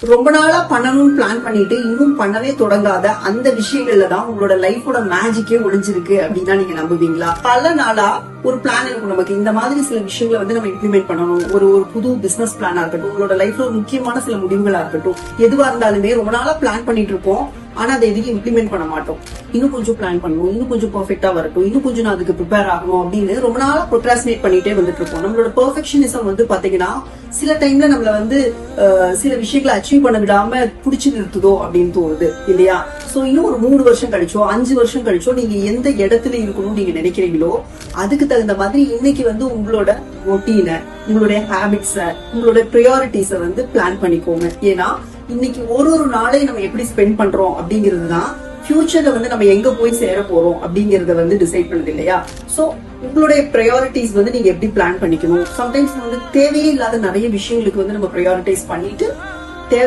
ரொம்ப நாளா பண்ணணும்னு பிளான் பண்ணிட்டு இன்னும் பண்ணவே தொடங்காத அந்த விஷயங்கள்ல தான் உங்களோட லைஃபோட மேஜிக்கே ஒளிஞ்சிருக்கு அப்படின்னா நீங்க நம்புவீங்களா? பல நாளா ஒரு பிளான் இருக்கும் நமக்கு, இந்த மாதிரி சில விஷயங்களை நம்ம இம்ப்ளிமெண்ட் பண்ணணும். ஒரு புது பிசினஸ் பிளானா இருக்கட்டும், உங்களோட லைஃப்ல ஒரு முக்கியமான சில முடிவுகளா இருக்கட்டும், எதுவா இருந்தாலுமே ரொம்ப நாளா பிளான் பண்ணிட்டு இருப்போம். ஆனா அதை எதுவும் இம்ப்ளிமெண்ட் பண்ண மாட்டோம். இன்னும் கொஞ்சம் பிளான் பண்ணணும், இன்னும் கொஞ்சம் பெர்ஃபெக்ட்டா வரட்டும், இன்னும் கொஞ்சம் நான் அதுக்கு ப்ரிப்பேர் ஆகணும் அப்படின்னு ரொம்ப நாளா ப்ரோக்ராஸ்டினேட் பண்ணிட்டே வந்துட்டு இருப்போம். நம்மளோட பெர்ஃபெக்ஷனிசம் பாத்தீங்கன்னா சில டைம்ல நம்மள சில விஷயங்களை அச்சீவ் பண்ண விடாம புடிச்சு நிறுத்துதோ அப்படின்னு தோணுது இல்லையா? சோ இன்னும் ஒரு 3 வருஷம் கழிச்சோ 5 வருஷம் கழிச்சோ நீங்க எந்த இடத்துல இருக்கணும்னு நீங்க நினைக்கிறீங்களோ அதுக்கு தகுந்த மாதிரி இன்னைக்கு உங்களோட ரொட்டீனை, உங்களுடைய ஹேபிட்ஸ, உங்களோட ப்ரையாரிட்டிஸ பிளான் பண்ணிக்கோங்க. ஏன்னா இன்னைக்கு ஒரு நாளை நம்ம எப்படி ஸ்பெண்ட் பண்றோம் அப்படிங்கிறது தான் ஃபியூச்சர்ல நம்ம எங்க போய் சேர போறோம் அப்படிங்கறத டிசைட் பண்ணுது இல்லையா? சோ உங்களுடைய ப்ரையாரிட்டிஸ் நீங்க எப்படி பிளான் பண்ணிக்கணும். சம்டைம்ஸ் தேவையே இல்லாத நிறைய விஷயங்களுக்கு நம்ம ப்ரையாரிட்டைஸ் பண்ணிட்டு தேவை